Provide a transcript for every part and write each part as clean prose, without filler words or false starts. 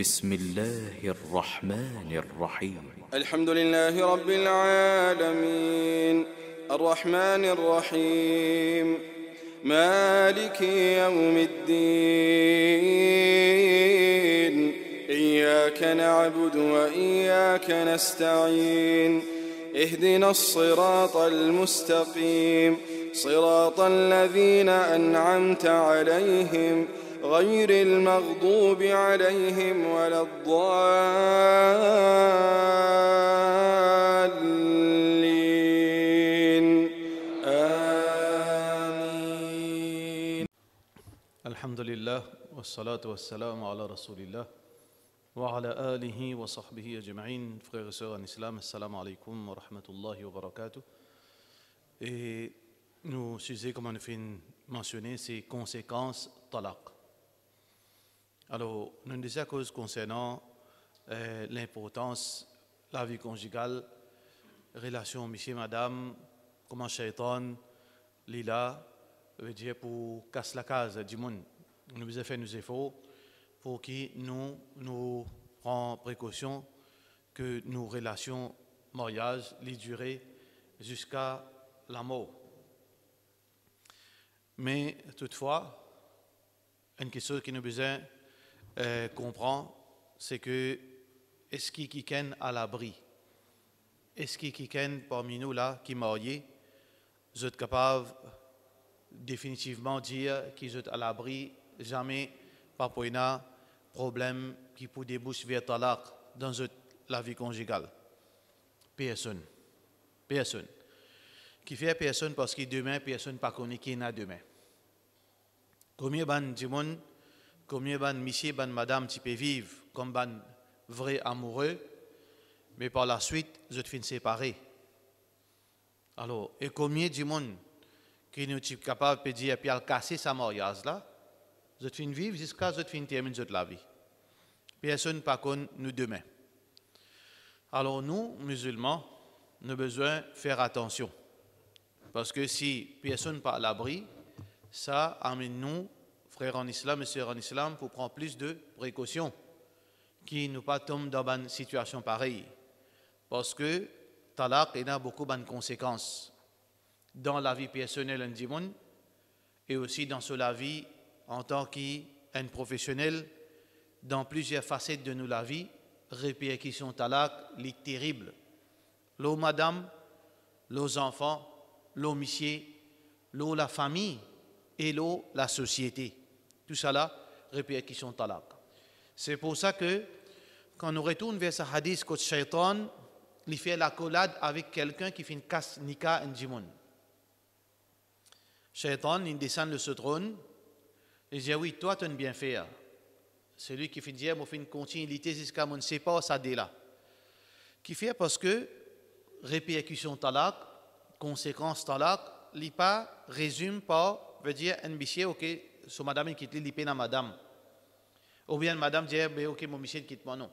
بسم الله الرحمن الرحيم الحمد لله رب العالمين الرحمن الرحيم مالك يوم الدين إياك نعبد وإياك نستعين اهدنا الصراط المستقيم صراط الذين أنعمت عليهم غير المغضوب عليهم ولا الضالين آمين. الحمد لله والصلاة والسلام على رسول الله وعلى آله وصحبه أجمعين. Frères et sœurs en islam, assalamu alaikum wa rahmatullahi wa barakatuh. Et nous, sujet comme on a fait mentionner, c'est conséquences talaq. Alors, nous disons à cause concernant l'importance de la vie conjugale, relation monsieur-madame, comment shaitan, lila, veut dire pour casser la case du monde. Nous avons fait nos efforts pour que nous prenions précaution que nos relations mariage les durent jusqu'à la mort. Mais toutefois, une question que nous avons besoin comprendre, c'est que est-ce qu'il y a quelqu'un à l'abri? Est-ce qu'il y a quelqu'un parmi nous là qui est marié? Vous êtes capable définitivement dire qu'ils sont à l'abri, jamais pas pour un problème qui peut déboucher vers talaq dans la vie conjugale. Personne. Personne. Qui fait personne parce que demain, personne ne connaît qui est demain. Combien de monde, combien de monsieur, de madame, qui peut vivre comme ban vrai amoureux, mais par la suite, vous êtes séparés. Alors, et combien de monde qui nous est capable de dire puis casser sa mariage là, vous êtes vivre jusqu'à ce que vous terminez la vie. Personne ne connaît nous demain. Alors nous, musulmans, nous avons besoin de faire attention. Parce que si personne n'est pas à l'abri, ça amène nous, frères en islam et sœurs en islam, pour prendre plus de précautions, qui ne pas tomber dans une situation pareille. Parce que talaq, il y a beaucoup de conséquences dans la vie personnelle du monde et aussi dans la vie en tant qu'un professionnel, dans plusieurs facettes de nous la vie, répercussions talaq, les terribles. L'eau madame, l'eau enfants, l'eau monsieur, l'eau la famille et l'eau la société. Tout ça là, répercussions talaq. C'est pour ça que quand nous retournons vers ce hadith, que shaitan, il fait la collade avec quelqu'un qui fait une casse nikah en djimoun. Shaitan, il descend de ce trône, il dit oui, toi tu as bien fait. C'est lui qui fait dire, moi fait une continuité jusqu'à mon ne sait pas ça dès là. Qui fait parce que répercussion talaq, conséquence talaq, il pas résume par veut dire un monsieur ok, so madame quitte li peine à madame. Ou bien madame dit ben ok mon monsieur quitte moi non.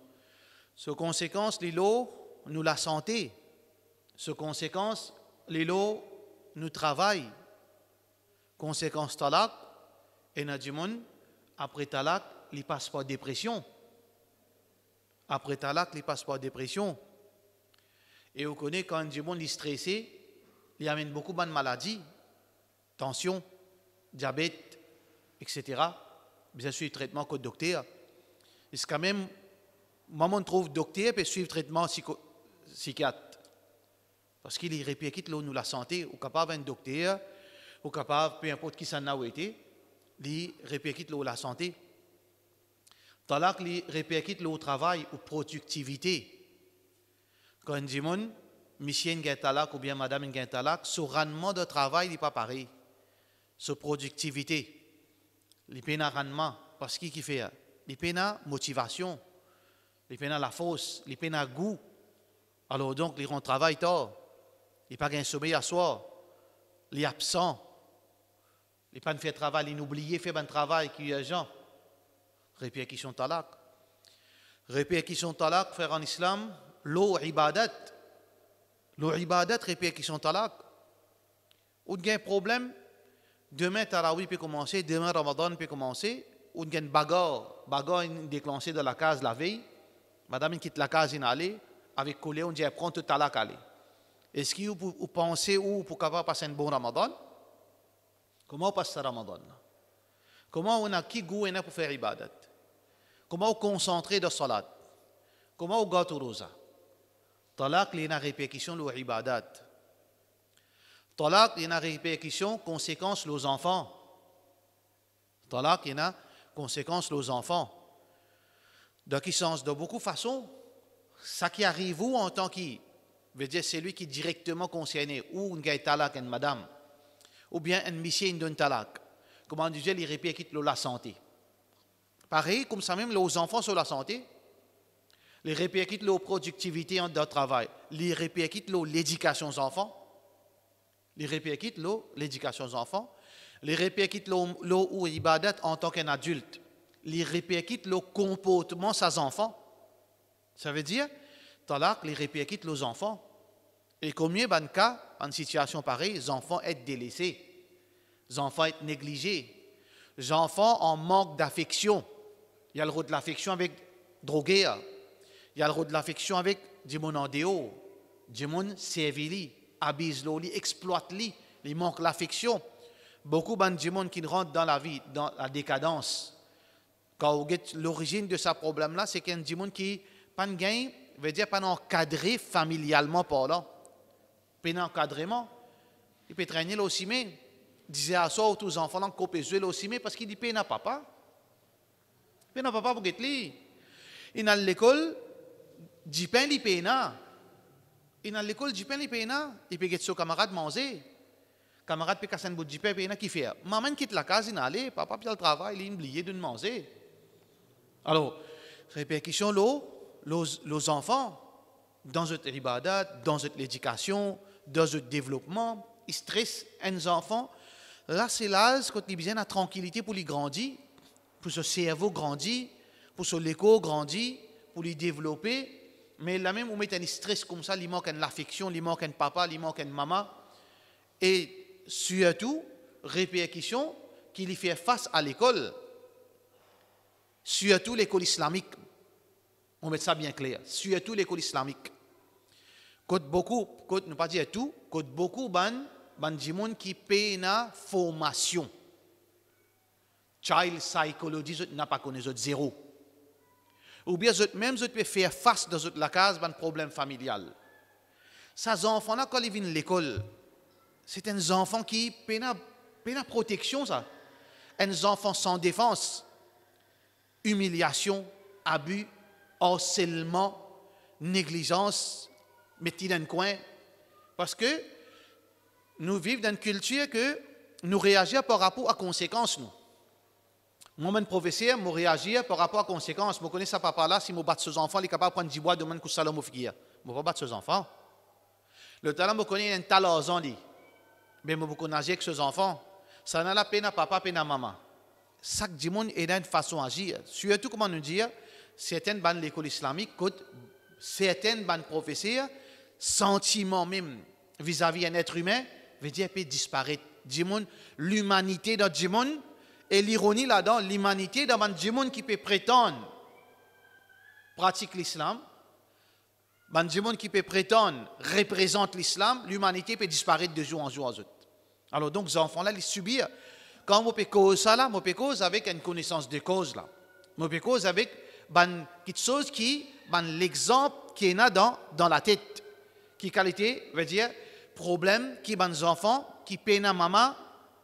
So conséquence l'ilo nous la santé. So conséquence l'ilo nous travail. Conséquence talaq et na du monde après talaq il passe par dépression. Après talaq il passe par dépression. Et on connaît quand du monde est stressé, il amène beaucoup de maladies, tension, diabète, etc. Bien sûr, traitement qu'au docteur. Et c'est quand même, moi, on trouve docteur peut suivre traitement psychiatre. Parce qu'il répercute nous la santé, ou capable un docteur, ou capable, peu importe qui s'en a été, il répercute la santé. Talaq, il répercute le travail ou productivité. Quand on dit, monsieur a talaq ou bien madame a talaq, ce rendement de travail n'est pas pareil. Ce productivité, il y a un rendement, parce qu'il fait, il y a une motivation, il y a la force, il y a un goût. Alors donc, il rend travail tard, il n'y a pas un sommeil à soir, il est absent, il n'y a pas fait travail, il oublie fait un travail qui est gens. Répercussion talaq. Répercussion talaq, frère en islam, l'eau ibadat. L'eau ibadat, répercussion talaq. Ou il y a un problème, demain Tarawi peut commencer, demain Ramadan peut commencer, ou une bagarre déclenchée dans la case la veille, madame quitte la case allée, avec collé, on dit prend tout à la calée. Est-ce que vous pensez ou pour capable passer un bon Ramadan? Comment on passe ce Ramadan? Comment on a qui goût pour faire ibadat? Comment on concentrer dans salat? Comment on gâte rosa? Talaq, il y a une répercussion sur l'ibadat. Talaq, il y a une répercussion, conséquence aux enfants. Talaq, il y a une conséquence aux enfants. Dans quel sens? De beaucoup de façons. Ça qui arrive vous en tant que, veut dire c'est lui qui est directement concerné, ou un gars talaq, une madame, ou bien un monsieur qui donne talaq. Comment on dit, il répercute la santé. Pareil, comme ça même, les enfants sur la santé, les répercute la productivité dans le travail, les répercute l'éducation aux enfants, les répercute l'éducation aux enfants, les répercute l'ibadat en tant qu'adulte, les répercute le comportement des enfants. Ça veut dire, talaq, les répercute les enfants. Et combien de cas, en situation pareille, les enfants sont délaissés, les enfants sont négligés, les enfants en manque d'affection. Il y a le rôle de l'affection avec droguer. Il y a le rôle de l'affection avec des gens en déo, des gens servis, abusent-li, exploitent-li, ils manquent l'affection. Beaucoup de gens qui rentrent dans la vie, dans la décadence. Quand vous voyez l'origine de ce problème-là, c'est qu'il y a des gens qui pas de gain, veut dire pas encadré familialement parlant. Pas d'encadrement. Il peut traîner aussi, mais disait à ça aux tous les enfants qu'on peut jouer aussi, mais parce qu'il dit pas papa. Pas papa pour être là. Il a l'école. Du pain, il paye. Il a l'école, du pain, il paye. Il peut être son camarade manger. Camarade peut casser un bout de pain, il qui fait. Maman quitte la case, il allait. Papa puis le travail, il a oublié de manger. Alors, répercussion les enfants dans notre ibadat, dans notre éducation, dans notre développement, ils stressent les enfants. Là, c'est l'âge quand ils ont besoin de tranquillité pour les grandir, pour ce cerveau grandir, pour ce l'écho grandir, pour les développer. Mais là même, on met un stress comme ça, il manque une affection, il manque un papa, il manque une maman. Et surtout, répercussion qu'il fait face à l'école, surtout l'école islamique. On met ça bien clair, surtout l'école islamique. Côte beaucoup, ne pas dire tout, côte beaucoup de gens qui paient une formation. Child psychology, n'a pas connu zéro. Ou bien même vous pouvez faire face dans la case d'un problème familial. Ces enfants-là, quand ils viennent à l'école, c'est un enfant qui paient une protection, ça. Un enfant sans défense, humiliation, abus, harcèlement, négligence, mettez dans un coin. Parce que nous vivons dans une culture que nous réagissons par rapport à conséquences. Moi, mon professeur, je réagis par rapport à conséquences. Je connais ça papa-là, si je bats ses enfants, il est capable de prendre 10 bois de mon coup de salon au figuier. Je ne vais pas battre ses enfants. Le talent, je connais un talent aux ans, mais je connais avec ses enfants. Ça n'a la peine à papa, peine à maman. Chaque monde est une façon d'agir. Surtout, comment nous dire, certaines bandes de l'école islamique, certaines bandes professeurs, sentiments même vis-à-vis d'un être humain, veut dire peut disparaître. L'humanité dans le monde, et l'ironie là-dedans, l'humanité dans le monde qui peut prétendre pratique l'islam, dans le monde qui peut prétendre représente l'islam, l'humanité peut disparaître de jour en jour. Alors donc, ces enfants-là, ils subissent. Quand on peut cause ça là, on peut cause avec une connaissance de cause là. On peut cause avec quelque chose qui, l'exemple qui est là dans la tête. Qui qualité, veut dire, problème qui les enfants, qui peinent à maman,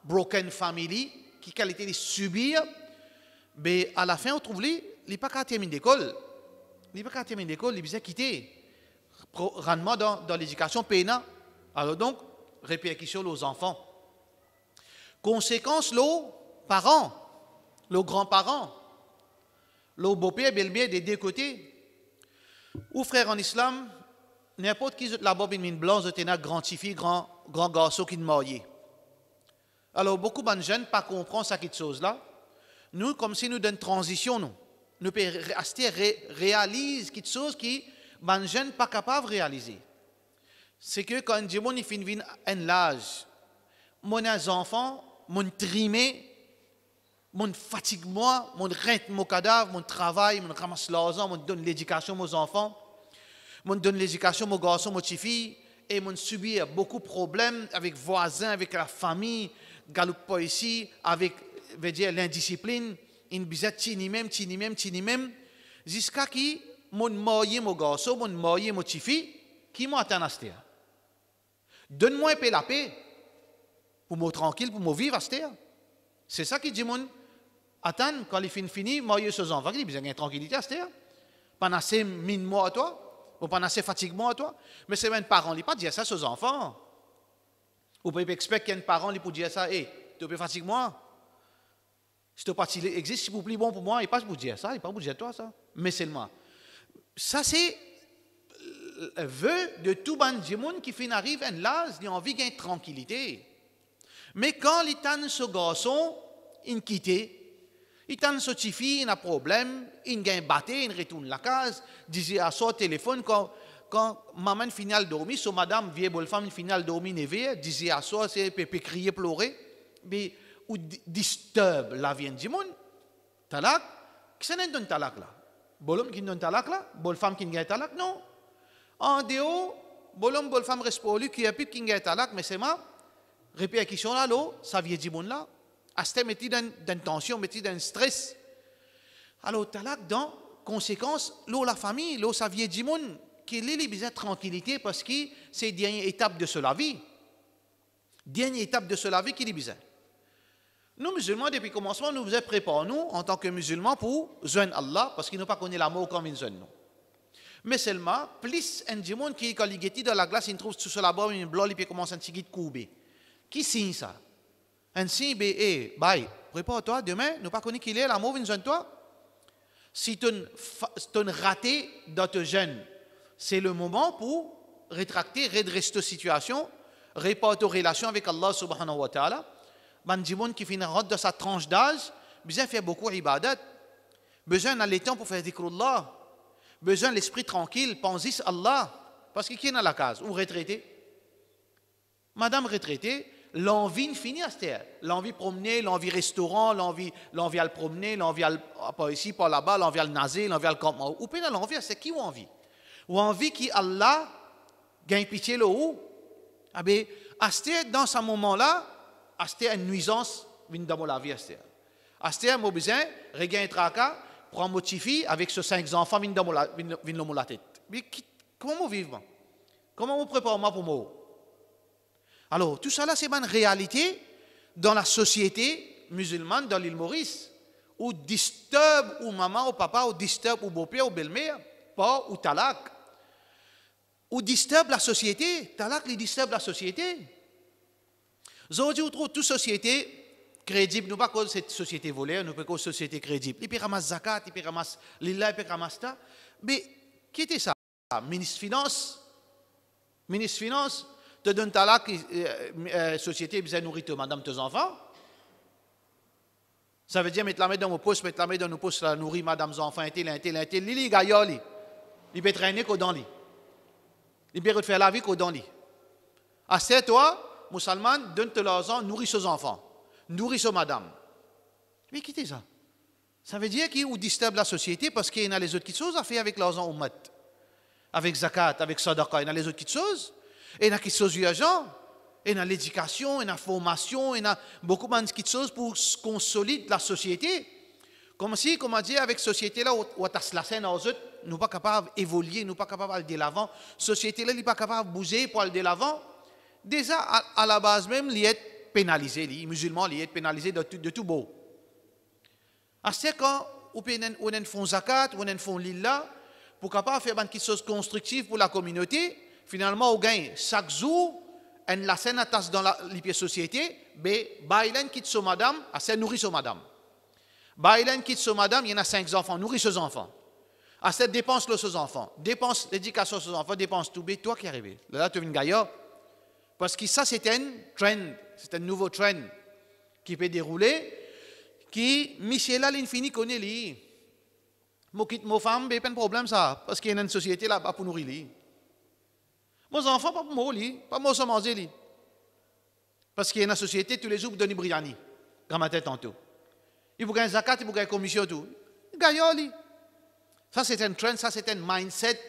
broken family, qui qualité de subir, mais à la fin, on trouve lui, il n'est pas qu'à terminer l'école. Il n'est pas qu'à terminer l'école, il est quitter. Rendement dans l'éducation peinant. Alors donc, répercussion aux enfants. Conséquence, les parents, les grands-parents, les beaux-pères, belle-mère des deux côtés. Ou frère en islam, n'importe qui là-bas, une blanche, un grand garçon qui est marié. Alors, beaucoup de jeunes ne comprennent pas cette chose-là. Nous, comme si nous donne transition, nous réalisons quelque chose qui les jeunes ne sont pas capables de réaliser. C'est que quand Dieu finit un âge, mon enfant, mon trimé, mon fatigue moi, mon rente mon cadavre, mon travail, mon ramasse l'argent, mon donne l'éducation aux enfants, mon donne l'éducation aux garçons, aux filles, et mon subit beaucoup de problèmes avec voisins, avec la famille, galoupe pas ici, avec, veut dire, l'indiscipline, une bizette, tini même, jusqu'à qui, mon marié, mon garçon, mon marié, mon fille, qui m'a atteint à cette. Donne-moi un peu la paix, pour me tranquille, pour me vivre à cette. C'est ça qui dit mon attends quand il finit marier ses enfants il besoin de tranquillité à cette pas assez mine moi à toi ou pas assez fatigue moi à toi mais c'est même parents ils pas dire ça aux enfants ou pas expect qu'un parent il pour dire ça tu peux fatigue moi si tu pas existe si vous plaît bon pour moi il pas pour dire ça il pas pour dire toi ça mais seulement ça c'est le vœu de tout ban de monde qui fin arrive un l'âge il a envie de tranquillité. Mais quand il t'a ce garçon, il quitte, il t'a ce petit fille, il a un problème, il gagne batté, il retourne la case, disait à son téléphone quand maman finit de dormir, so madame vieille bonne femme finit de dormir névé, disait à soi c'est peut crier pleurer, mais ou disturbe la vie du monde. Talak, qui n'est donne talak là? Bolom qui donne talak là? Bonne femme qui gagne talak non. En dehors, bolom bonne femme reste pour lui qui a plus qui gagne talak mais c'est ma répétition là, ça vient du monde là. À ce temps, mettez dans tension, mettez dans stress. Alors, talak dans conséquence, la famille, ça vient du monde qui est besoin de tranquillité parce que c'est la dernière étape de la vie. Dernière étape de la vie qui est besoin. Nous, musulmans, depuis le commencement, nous vous préparons, nous, en tant que musulmans, pour joindre Allah, parce qu'ils n'ont pas connu l'amour comme ils joignent nous. Mais seulement, plus un du monde qui, quand il est dans la glace, il trouve tout cela bas, une blanc, il peut commencer à se couper. Qui signe ça? Un signe, bye, prépare-toi, demain, nous pas connu qu'il est, l'amour vient de toi. Si tu as raté dans tes jeunes, c'est le moment pour rétracter, redresser ta situation, réparer ta relation avec Allah subhanahu wa ta'ala. Bandimoun qui finit de sa tranche d'âge, besoin de faire beaucoup d'ibadat, besoin d'aller temps pour faire dhikrullah, besoin de l'esprit tranquille, pensez à Allah, parce que qui est dans la case, ou retraité? Madame retraitée, l'envie finit à cette terre. L'envie promener, l'envie restaurant, l'envie à le promener, l'envie à pas ici, pas là-bas, l'envie à le naser, l'envie à le campement. Ou bien l'envie, c'est qui ou envie? Ou envie qui Allah gagne pitié le haut. Ah bien, à cette terre, dans ce moment-là, à cette terre, une nuisance vient dans la vie à cette terre. À cette terre, moi besoin, regagne traka, prends mon petit fille avec ses 5 enfants, vient dans la tête. Mais comment moi vivre? Comment moi prépare moi pour moi? Alors, tout ça là, c'est une réalité dans la société musulmane, dans l'île Maurice, où disturbe ou maman ou papa, ou disturbe ou beau-père ou belle-mère, pas ou talak, ou disturbe la société, talak, il disturbe la société. Aujourd'hui, on trouve toute société crédible, nous pas cause cette société volée, nous pas cause société crédible. Il peut ramasser zakat, il peut ramasser lila, il peut ramasser ça. Mais, qui était ça? Ministre Finance, te donne ta société besoin de nourrir madame tes enfants. Ça veut dire mettre la main dans mon poste, mettre la main dans nos postes, nourrir madame tes enfants, lili gailloli. Il peut traîner qu'au dans lit. Il peut faire la vie qu'au dans lit. Assez toi, musulman, donne-te l'argent, nourris ses enfants, nourris ses madame. Mais quittez ça. Ça veut dire qu'il disturbe la société parce qu'il y a les autres petites choses à faire avec l'argent ummat. Avec zakat, avec sadaqa, il y a les autres petites choses. Et il y a des choses urgentes, il y a l'éducation, il y a la formation, il y a beaucoup de choses pour consolider la société. Comme si, comme on dit, avec la société là, où la scène aux autres, nous ne sommes pas capables d'évoluer, nous ne sommes pas capables d'aller de l'avant. La société là, elle n'est pas capable de bouger pour aller de l'avant. Déjà, à la base même, il est pénalisé, les musulmans, il est pénalisé de tout beau. C'est quand on fait zakat, on fait lilla, pour capable faire des choses constructives pour la communauté. Finalement, on gagne chaque jour, la scène attache dans la société, mais Bailen quitte son madame, assez nourrit son madame. Bailen quitte son madame, il y en a 5 enfants, nourrit ses enfants. Assez dépense ses enfants, dépense l'éducation de ses enfants, dépense tout, mais toi qui arrives. Là, tu es une gaillard. Parce que ça, c'est un trend, c'est un nouveau trend qui peut dérouler, qui, Michel, l'infini connaît lui. Moi, quitte ma femme, mais pas de problème ça, parce qu'il y a une société là-bas pour nourrir lui. Mes enfants, pas pour moi, pas moi, ça manger. Parce qu'il y a une société, tous les jours, vous donnez briani, dans ma tête tantôt. Il faut gagner zakat, il faut gagner commission tout. Gagnant. Ça c'est un trend, ça c'est un mindset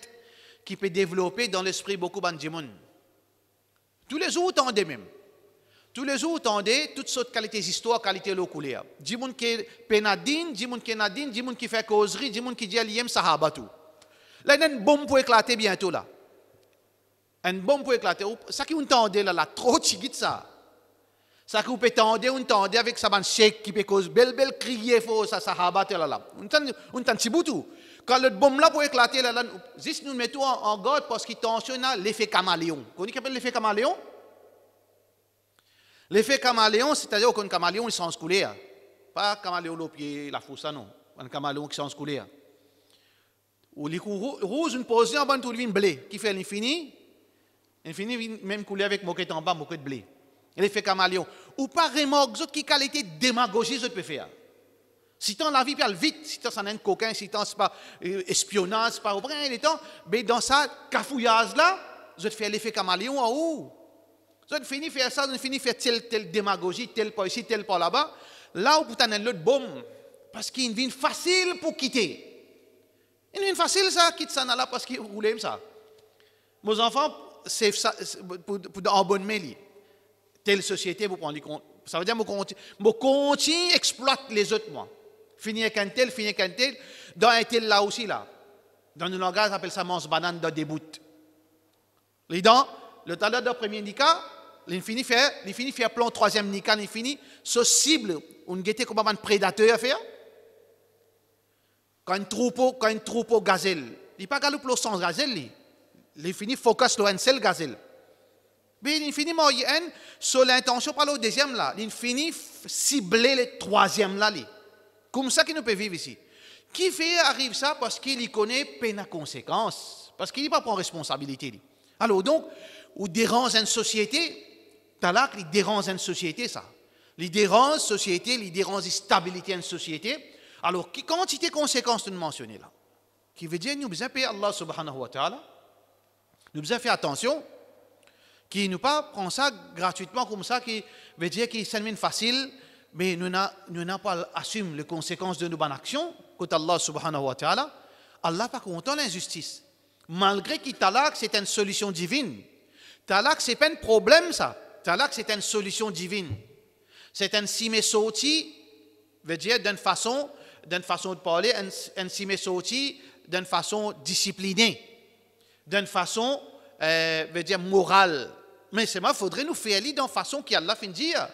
qui peut développer dans l'esprit beaucoup de monde. Tous les jours, vous entendez même. Tous les jours, vous entendez toutes sortes de qualités d'histoire, qualités locales. Des gens qui sont pénadines, des gens qui sont nadines, des gens qui font causerie, des gens qui disent l'IM sahaba tout. Là, il y a une bombe pour éclater bientôt là. Une bombe pour éclater. Ça qui vous entendez là, trop chigit ça. Ça que vous pouvez entendre avec sa bande chèque qui peut causer belle crier faux ça sahaba là. On entend tout. Quand le bombe là pour éclater là, juste nous mettons en garde parce qu'il tensionne l'effet caméléon. Vous connaissez l'effet caméléon? L'effet caméléon, c'est-à-dire qu'un caméléon il s'en coulé. Pas caméléon le pied, la foussa non. Un caméléon qui s'en coulé. Ou les coups rouge une position avant tout le vin blé qui fait l'infini même coulé avec moquette en bas, moquette blé. L'effet caméléon. Ou pas remorque qui qualité démagogie je peux faire. Si tu la vie parle vite, si tu as un coquin, si tu c'est pas espionnage, c'est pas au brin les temps, mais dans ça cafouillage là, je te fais l'effet caméléon en haut. Je finis faire ça, je finis faire telle démagogie, tel pas ici, tel pas là-bas. Là où tu as l'autre bombe, parce qu'il vient facile pour quitter. Il vient facile ça, quitte ça là parce qu'il roule ça. Mes enfants, c'est ça pour en bonne mêlée. Telle société, vous prenez compte. Ça veut dire que je continue exploite les autres moi. Finir avec un tel, dans un tel là aussi là. Dans le langage, on appelle ça manche banane dans des bouts. Les dents, le talent de premier nika, il finit faire plan troisième nika, il finit ce cible, on guette comme un prédateur à faire. Quand un troupeau gazelle, il n'est pas galoupe sans gazelle, il finit focus sur un seul gazelle. Mais il finit moyen sur l'intention par le deuxième là, il finit cibler le troisième là. Comme ça qu'il ne peut vivre ici. Qui fait arrive ça parce qu'il connaît peine à conséquence, parce qu'il n'est pas prend responsabilité. Alors donc, ou dérange une société, talak, il dérange une société ça. Il dérange société, il dérange stabilité une société. Alors, qui quantité de conséquences nous mentionnons là? Qui veut dire nous devons payer Allah subhanahu wa ta'ala. Nous devons faire attention. Qui ne pas prendre ça gratuitement comme ça, qui veut dire qu'il c'est facile, mais nous n'avons pas assumé les conséquences de nos bonnes actions, côté Allah subhanahu wa ta'ala. Allah n'est pas content de l'injustice. Malgré que talak, c'est une solution divine. Talak, ce n'est pas un problème, ça. Talak, c'est une solution divine. C'est un simé sorti, veut dire d'une façon de parler, un simé sorti d'une façon disciplinée, d'une façon, veut dire morale. Mais c'est moi, il faudrait nous faire lire d'une façon qui Allah fin dire.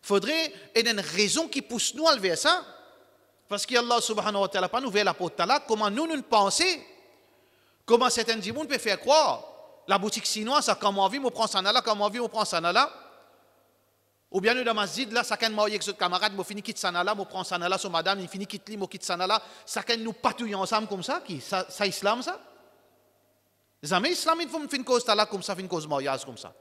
Il faudrait une raison qui pousse nous à vers ça. Parce qu'Allah subhanahu wa ta'ala pas nous vers la porte talak, comment nous pensons, comment certains gens peuvent faire croire. La boutique chinoise, ça comment vit, on prend ça là, comment vit, on prend ça là. Ou bien nous dans masjid là, chacun m'a avec ses camarades, on finit quitte ça là, on prend ça là, son madame, il finit quitte lui, on quitte ça là, chacun nous patouille ensemble comme ça, qui ça islam ça. Jamais l'islam il faut une cause talak comme ça, une cause mariage comme ça.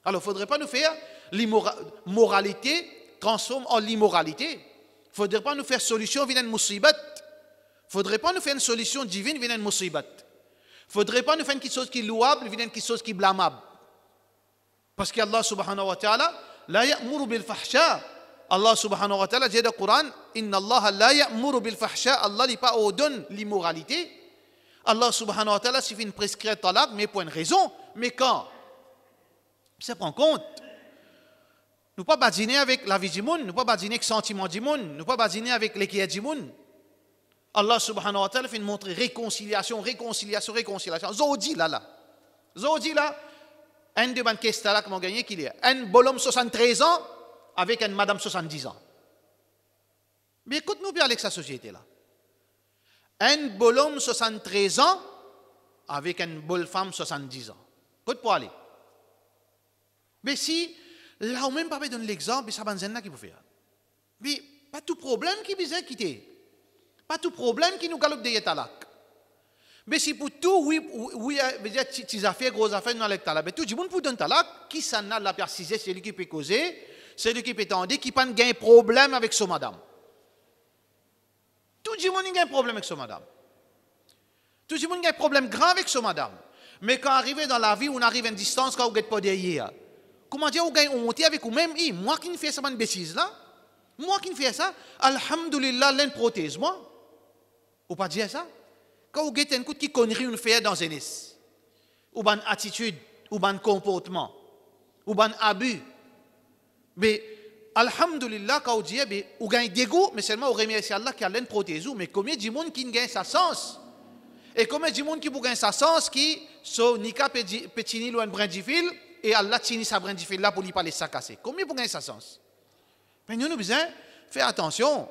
Alors il ne faudrait pas nous faire l'immoralité transforme en l'immoralité. Il ne faudrait pas nous faire solution via une musibat. Il ne faudrait pas nous faire une solution divine via une musibat. Il ne faudrait pas nous faire quelque chose qui est louable via quelque chose qui est blâmable. Parce qu'Allah subhanahu wa ta'ala la ya'muru bil fahsha. Allah subhanahu wa ta'ala dit dans le Coran, Inna Allah la ya'muru bil fahsha. Allah n'est pas ordonne l'immoralité. Allah subhanahu wa ta'ala suffit de prescrire talak, mais pour une raison. Mais quand ça prend compte. Nous ne pouvons pas badiner avec la vie du monde, nous ne pouvons pas badiner avec le sentiment du monde, nous ne pouvons pas badiner avec l'équilibre du monde. Allah subhanahu wa ta'ala fait montrer réconciliation. Zodi là. Un de mes questions là qui m'ont gagné, qui est un bonhomme 73 ans avec une madame 70 ans. Mais écoute-nous bien avec sa société là. Un bonhomme 73 ans avec une bonne femme 70 ans. Écoute pour aller. Mais si, là, on même pas donner l'exemple, ça va qui peut faire. Mais pas tout problème qui besoin quitter. Pas tout problème qui nous galope des talak. Mais si pour tout, oui, petites affaires, grosses affaires, nous allons talak. Mais tout le monde peut donner talak, qui s'en a la préciser, c'est lui qui peut causer, c'est lui qui peut tendre, qui n'a pas un problème avec son madame. Tout le monde a un problème avec son madame. Tout le monde a un problème grave avec son madame. Mais quand arrive dans la vie, on arrive à une distance, quand on ne pas derrière. Comment dire, on gagne honte avec vous-même, moi qui ne fais ça une bêtise là, Moi qui ne fais ça, alhamdulillah, l'un prothèse, moi. Ou pas dire ça? Quand vous avez un coup qui connerie une fait dans une ou une attitude, ou un comportement, ou un abus. Mais, alhamdulillah, quand vous dites, vous gagnez des goûts, mais seulement vous remerciez Allah qui a l'un prothèse. Mais combien de monde qui gagne sa sens? Et combien de monde qui gagne sa sens qui, so, nika petini ou un brin de fil, et Allah tini sa brin de fil là pour lui pas les casser. Combien pour gagner sa sens? Mais nous, besoin faire attention.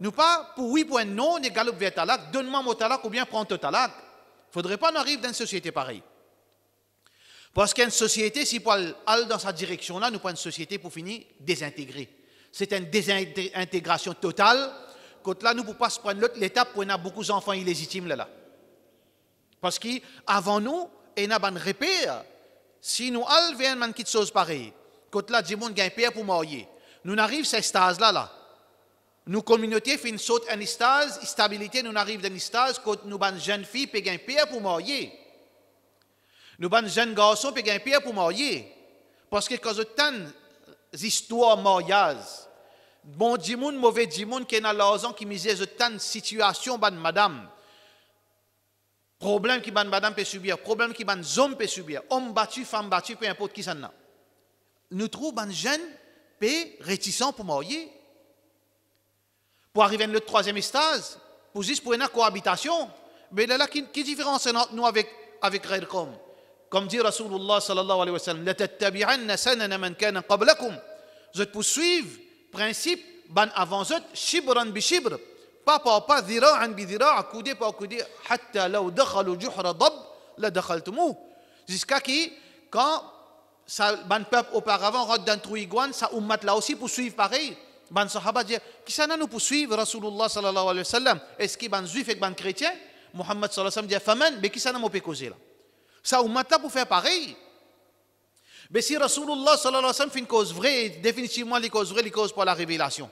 Nous pas pour oui, pour un non, nous galop vers talak, donne-moi mon talak ou bien prends ton talak. Il ne faudrait pas en arriver dans une société pareille. Parce qu'une société, si pour aller dans cette direction-là, nous pas une société pour finir désintégrée. C'est une désintégration totale. Quand là, nous ne pouvons pas se prendre l'autre l'étape pour y a beaucoup d'enfants illégitimes là. Parce qu'avant nous, il y a un repère. Si nous allons vers une petite chose pareille, quand là, du monde gagne père pour marier. Nous arrivons à ce stade-là. Nous, communauté, fait une saute à un stade, stabilité, nous arrivons à un stade quand nous, une jeune fille, peut gagner père pour marier. Nous, une jeune garçon, peut gagner père pour marier. Parce que quand tant d'histoires mariage, bon dimoun, mauvais dimoun, qui est dans l'argent, qui misait tant de situations, madame, problème qui madame peut subir, problème qui homme peut subir, homme battu, femme battue, peu importe qui ça n'a. Nous trouvons une jeune réticent pour marier. Pour arriver à le troisième stade, pour juste pour une cohabitation. Mais là, qui différence entre nous avec Ghairkom? Comme dit Rasulullah sallallahu alayhi wa sallam, la tattabi'anna sanana man kana qablakum. Vous êtes poursuivre principe ban avant eux, shibran bi shibr. Pas dhira'an bi dhira', coudé par coudé, hatta law dakhalu juhra dab, la dakhaltumu. Jusqu'à qui, quand ça, ban peuple auparavant rentre dans trou iguane, ça ummat là aussi poursuivre pareil. Ban sahaba dit, qui ça nous poursuivre Rasulullah sallallahu alayhi wa sallam? Est-ce qu'il ban juif et ban chrétien? Muhammad sallallahu alayhi wa sallam dit, faman, mais qui ça nous peut causer là? Ça ummat là pour faire pareil. Mais si Rasulullah sallallahu alayhi wa sallam fait une cause vraie, définitivement les causes vraies, les causes pour la révélation.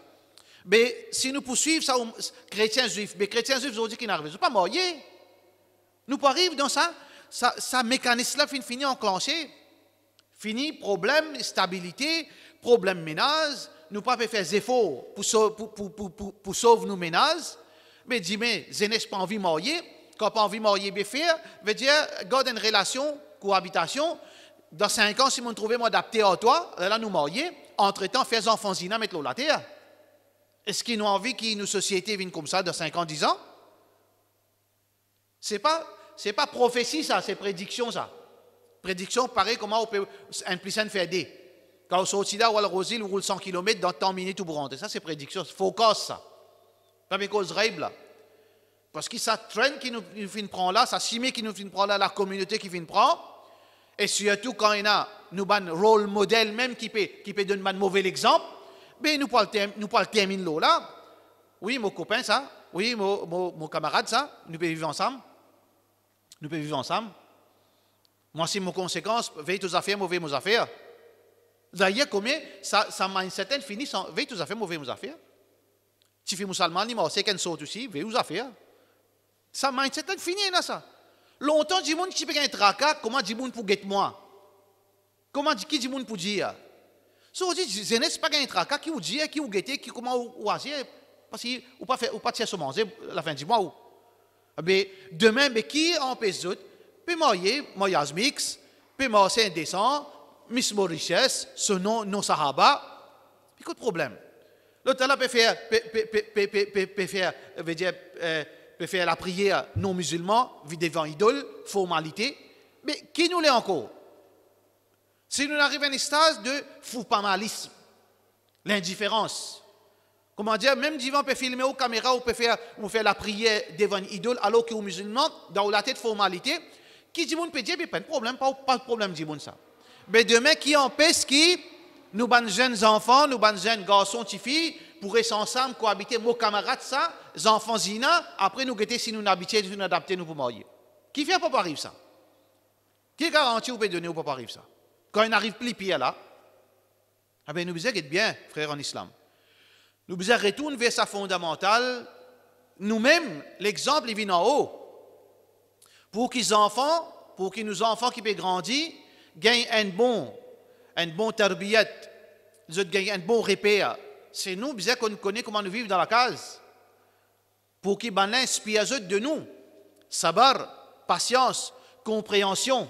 Mais si nous poursuivons ça, chrétiens juifs, mais chrétiens juifs, ils ont dit qu'ils n'arrivent pas à marier. Nous arrivons dans ça mécanisme-là fini enclenché. Fini, problème, stabilité, problème ménage. Nous pas faire des efforts pour sauver nos ménages. Mais dis, mais je n'ai pas envie de marier. Quand pas envie de marier, bien faire, veut dire, garde une relation, cohabitation. Dans 5 ans, si vous me trouvez m'adapter à toi, là, nous marier. Entre-temps, fais enfants zina, mettre l'eau la terre. Est-ce qu'ils ont envie que nos sociétés viennent comme ça dans 5 ans, 10 ans? C'est pas prophétie, ça, c'est prédiction, ça. Prédiction, pareil, comment on peut un plus faire des. Quand on sortit là, ou le Rosil, on roule 100 km dans 30 minutes pour rentrer. Ça, c'est prédiction. C'est focus, ça. Pas mes causes règles, là. Parce que ça traîne qui nous finit prendre là, ça cimé qui nous finit prendre là, la communauté qui finit prendre. Et surtout, quand il y a nous un rôle modèle même qui peut donner un mauvais exemple, mais nous pas le terminer là, là. Oui, mon copain, ça. Oui, mon camarade, ça. Nous pouvons vivre ensemble. Nous pouvons vivre ensemble. Moi, c'est mon conséquence, veille aux affaires, mauvais aux affaires. D'ailleurs, combien ça mindset finit sans veille aux affaires, mauvais aux affaires. Tu fais musulman, c'est qu'une sorte aussi, veille aux affaires. Ça mindset finit là, ça. Longtemps, du monde qui peut gagner tracas, comment du monde pour guetter moi? Comment du monde pour dire? Si on dit, je n'ai pas gagné tracas, qui vous dit, qui vous guetter, qui comment ou agir, parce que ou pas tirer se manger la fin du mois ou. Mais demain, mais qui empêche d'autres? Peut marier, mariage mix, peut marier indécent, Miss Mauritius, ce nom, non Sahaba, puis quoi de problème? L'autre là peut faire la prière non musulman, devant idole, formalité, mais qui nous l'est encore? Si nous arrivons à un stade de fou-pas-malisme, l'indifférence, comment dire, même devant on peut filmer aux caméras, on peut faire la prière devant une idole, alors que aux musulmans, dans la tête formalité, qui dit peut dire, pas de problème, pas de problème, dit ça. Mais demain, qui empêche qui, nous, ban jeunes enfants, nous, ban jeunes garçons, filles, pourraient ensemble cohabiter, nos camarades, ça, les enfants zina, après nous guetter si nous n'habiter, nous adapter, nous pour marier. Qui fait pas arrive ça? Qui garantit ou peut donner ou pas arrive ça? Quand il arrive plus pire là, eh bien, nous besoin d'être bien, frères en islam. Nous besoin retourner vers sa fondamentale. Nous-mêmes, l'exemple, il vient en haut. Pour que nos enfants qui peuvent grandir, gagnent un bon tarbiyat, gagnent un bon repère, C'est nous, bien qu'on connaît comment nous vivons dans la case. Pour qu'ils inspirent de nous. Sabar, patience, compréhension.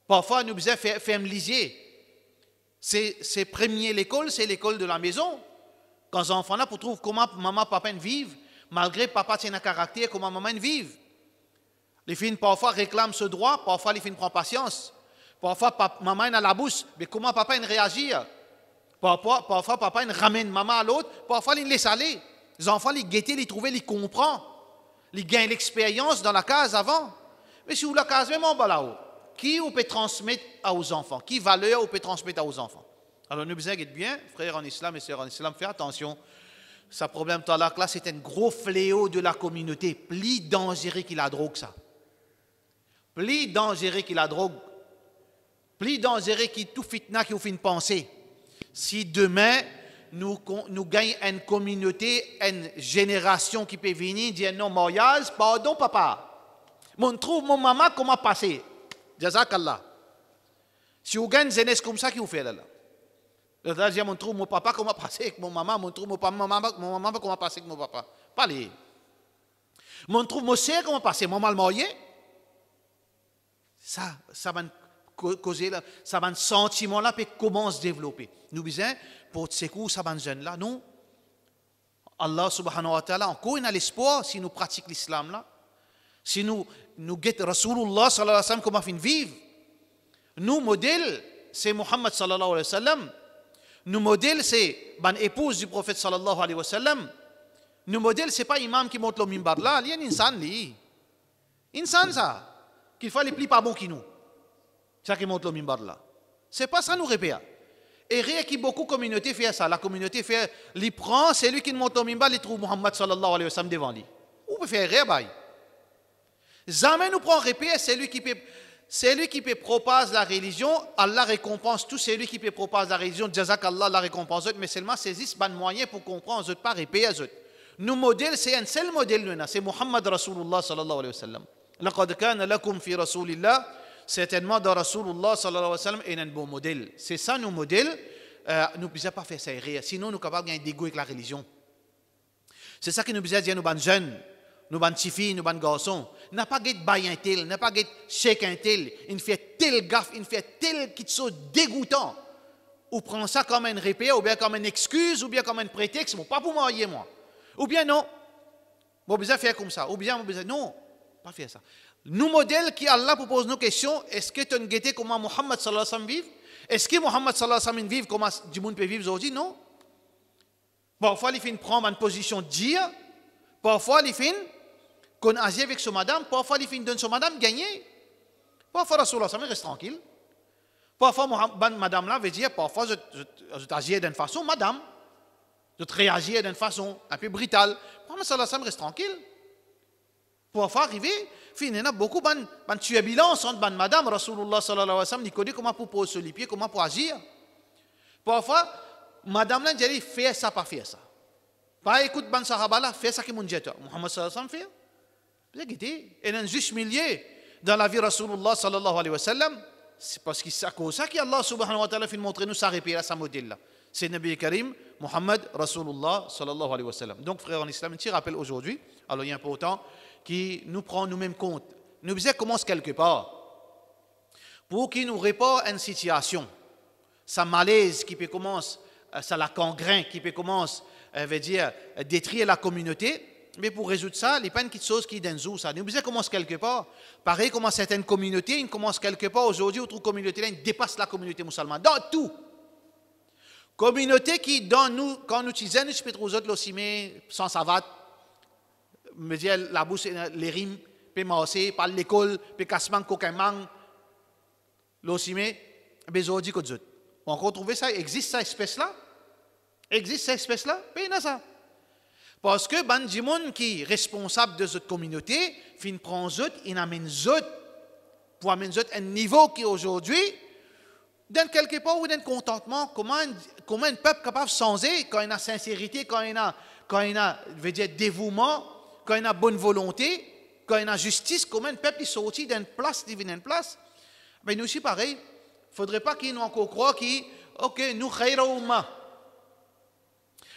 Parfois, nous besoin faire lisier. C'est premier l'école, c'est l'école de la maison. Quand les enfants là, pour trouver comment maman, papa vivent, malgré papa tient un caractère, comment maman vivent. Les filles parfois réclament ce droit, parfois les filles prennent patience. Parfois maman a la bouche, mais comment papa réagit? Parfois papa ramène maman à l'autre, parfois il laisse aller. Les enfants les guettent, les trouvent, les comprennent. Ils gagnent l'expérience dans la case avant. Mais si vous la case même en bas là-haut, qui vous peut transmettre aux enfants? Qui valeur vous peut transmettre aux enfants? Alors nous besoin d'être bien, frères en islam et sœurs en islam, faire attention. Ce problème talak là, c'est un gros fléau de la communauté, plus dangereux que la drogue ça. Plus dangereux que la drogue. Plus dangereux que tout fitna qui vous fait une pensée. Si demain, nous gagnons une communauté, une génération qui peut venir dire non, mariage, pardon papa. Mon trouve mon maman comment passer. Jazakallah. Si vous gagnez une jeunesse comme ça, qui vous fait là? Le deuxième, mon trouve mon papa comment passer avec mon maman, mon trouve mon maman comment passer avec mon papa. Pas les. Mon trouve mon sœur comment passer, mon mal marié. Ça va causer là, ça va un sentiment là puis commence à se développer. Nous besoin pour ces coups, ça va jeune là, non. Allah subhanahu wa ta'ala encore il a l'espoir si nous pratiquons l'islam là. Si nous guettons Rasulullah sallallahu alayhi wa sallam comment fin vivre. Nous modèle c'est Muhammad sallallahu alayhi wa sallam. Nous modèle c'est ban épouse du prophète sallallahu alayhi wa sallam. Nous modèle c'est pas imam qui monte le mimbar là, il y a un insan li. Insan ça qu'il faut les plus pas bon qui nous. Ça qui monte le mimbar là. C'est pas ça nous répète. Et rien qui beaucoup de communautés fait ça. La communauté fait, il prend, c'est lui qui monte le mimbar, il trouve Muhammad sallallahu alayhi wa sallam devant lui. Ou peut faire rien, bah. Jamais nous prend répète, c'est lui qui peut propager la religion, Allah récompense tout celui qui peut propager la religion, Jazakallah la récompense, mais seulement saisissent ban moyen pour comprendre, autres pas répète. Nous modèle, c'est un seul modèle, c'est Muhammad Rasulullah sallallahu alayhi wa sallam. لقد كان لكم في رسول الله certainement dans Rasulullah sallallahu alayhi wa sallam est un bon modèle. C'est ça nos modèles. Nous ne pouvons pas faire ça rire. Sinon, nous sommes capables de gagner des goûts avec la religion. C'est ça que nous pouvons dire nous, les jeunes, nous, les filles, nous, les garçons. N'a pas de bail un tel, n'a pas de chèque un tel. Il fait tel gaffe, il fait tel qui chose dégoûtant. Ou prend ça comme un répé, ou bien comme une excuse, ou bien comme un prétexte. Bon, pas pour marier moi. Ou bien non. Bon, besoin faire comme ça. Ou bien, on besoin non. Pas faire ça. Nous modèles qui Allah propose nos questions, est-ce que tu as guetté comment Muhammad sallallahu alayhi wa sallam vive? Est-ce que Muhammad sallallahu alayhi wa sallam vive comment du monde peut vivre aujourd'hui? Non. Parfois, il fait prendre une position de dire, parfois, il fait qu'on agit avec son madame, parfois, il fait donner son madame gagner. Parfois, Rasulullah sallallahu reste tranquille. Parfois, madame là veut dire, parfois, je t'agis d'une façon, madame, je te réagis d'une façon un peu brutale. Muhammad sallallahu alayhi wa sallam reste tranquille. Parfois, arriver, il y a beaucoup de turbulence entre madame Rasulullah sallallahu alayhi wa sallam, il connaît comment pour poser les pieds, comment pour agir. Parfois, madame là dit fais ça, pas faire ça. Pas écoute ban sahaba là, fais ça qui mon dit Muhammad sallallahu alayhi wa sallam fait. Vous avez dit, il y a un juste milieu dans la vie Rasulullah sallallahu alayhi wa sallam. C'est parce que c'est à cause de ça qu'Allah subhanahu wa ta'ala fait montrer nous sa répétition, sa modèle là. C'est Nabi Karim, Muhammad Rasulullah sallallahu alayhi wa sallam. Donc frère en islam, un petit rappel aujourd'hui. Alors il est important qui nous prend nous-mêmes compte. Nous faisons commence quelque part. Pour qu'il nous répond à une situation. Ça malaise qui peut commencer, ça la gangrène qui peut commencer, veut dire, détruire la communauté. Mais pour résoudre ça, il n'y a pas une petite chose qui est dans nous. Ça. Nous faisons commence quelque part. Pareil comme certaines communautés, ils commencent quelque part. Aujourd'hui, autre communauté là, ils dépassent la communauté musulmane. Dans tout. Communauté qui, dans nous, quand nous utilisons, nous peut trouver aussi, mais sans savate. Me dire la bouche, les rimes, puis masser, par l'école, puis cassement, coquin mang, l'ossimé, mais aujourd'hui, que d'autres. On peut trouver ça, existe cette espèce-là? Existe cette espèce-là? Puis il y a ça. Parce que, ben, du monde qui est responsable de cette communauté, fin prend zut, il amène zut, pour amener zut un niveau qui aujourd'hui, dans quelque part ou dans le contentement, comment un peuple capable de changer quand il a sincérité, quand il a, veut dire, dévouement, quand il a bonne volonté, quand il a justice, comment un peuple est sorti d'une place, divine une place. Mais nous aussi, pareil, il ne faudrait pas qu'ils nous encore croient ok, nous khayra umma.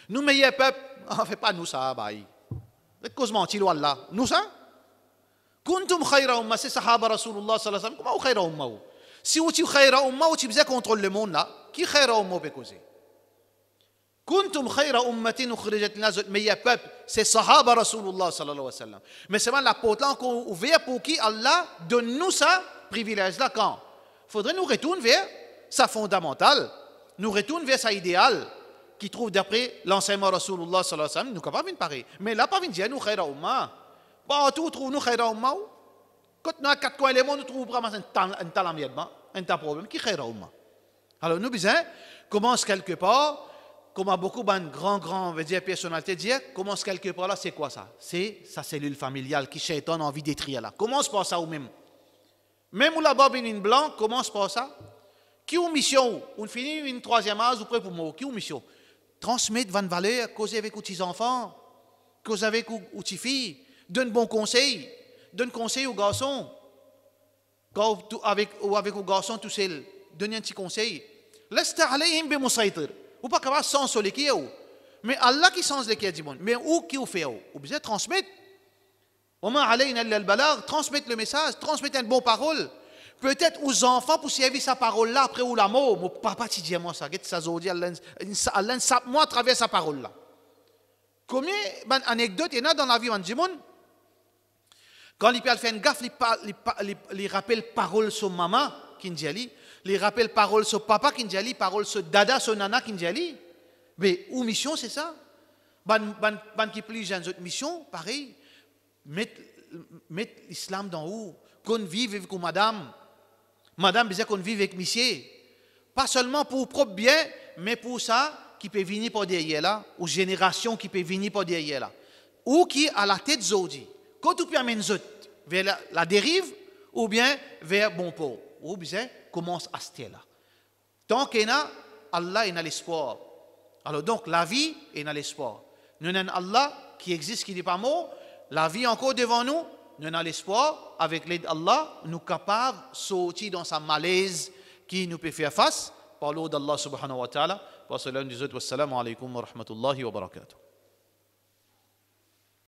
Nous, meilleurs peuples, on ne fait pas nous ça, bah. C'est cause menti, Allah. Nous ça? Kuntum khayra umma, c'est sahaba Rasulullah sallallahu alayhi wa sallam. Comment khayra umma? Si vous êtes khayra umma, vous êtes contrôle le monde là. Qui khayra umma peut causer? Kuntum khayra ummatin ukhrijat linnas, meilleur peuple, c'est sahaba Rasulullah sallallahu alayhi wa sallam. Mais c'est la porte là qu'on ouvre pour qui Allah donne nous ça privilège là quand? Faudrait nous retourner vers sa fondamentale, nous retourner vers sa idéal qui trouve d'après l'enseignement Rasulullah sallallahu alayhi wa sallam, nous pas venir pareil. Mais là pas venir dire nous khayra umma. Bon, tout trouve nous khayra umma. Quand nous à quatre coins les mondes nous trouvons vraiment un tal amiedement, un tal problème qui khayra umma. Alors nous besoin commence quelque part. Comme beaucoup de grands personnalités disent, commence quelque part là, c'est quoi ça? C'est sa cellule familiale qui shaitan a envie d'étrier là. Commence par ça ou même. Même où la barbe une blanc, commence par ça. Qui ont mission? On finit une troisième âge ou près pour moi. Qui ont mission? Transmettre van valeur, causer avec les enfants, causer avec les petites filles, donne bon conseil, donne conseil aux garçons. Quand avec aux garçons tout seul, donne un petit conseil. Laisse alayhim bi musaytir. Ou pas capable sans sur les qui est. Mais Allah qui sens les qui est du monde. Mais où qui vous fait? Ou bien transmettre. Oma alayna al-balagh, transmettre le message, transmettre une bonne parole. Peut-être aux enfants pour servir sa parole là après ou la mort. Mon papa tu dis moi ça, qu'est-ce que ça veut dire? Allah sape moi à travers sa parole là. Combien d'anecdotes il y en a dans la vie du monde? Quand il peut faire une gaffe, il rappelle parole sur maman qui dit ali. Les rappels paroles sur papa qui dit, paroles sur dada, sur nana qui dit. Mais où mission c'est ça? Ban qui plus jeunes autres mission, pareil. Mettre l'islam dans où? Qu'on vive avec madame. Madame besoin qu'on vive avec monsieur. Pas seulement pour propre bien, mais pour ça qui peut venir par derrière là, ou génération qui peut venir par derrière là. Ou qui à la tête zodi. Quand tu peux amener vers la dérive, ou bien vers bon port. Ou bien commence à se là. Tant qu'il y a Allah, il y a l'espoir. Alors donc, la vie, il y a l'espoir. Nous avons Allah qui existe, qui n'est pas mort. La vie encore devant nous, nous avons l'espoir. Avec l'aide d'Allah, nous sommes capables de sortir dans sa malaise qui nous peut faire face. Par l'eau d'Allah subhanahu wa ta'ala. Wa sallam, wassalamu alaikum wa rahmatullahi wa barakatuh.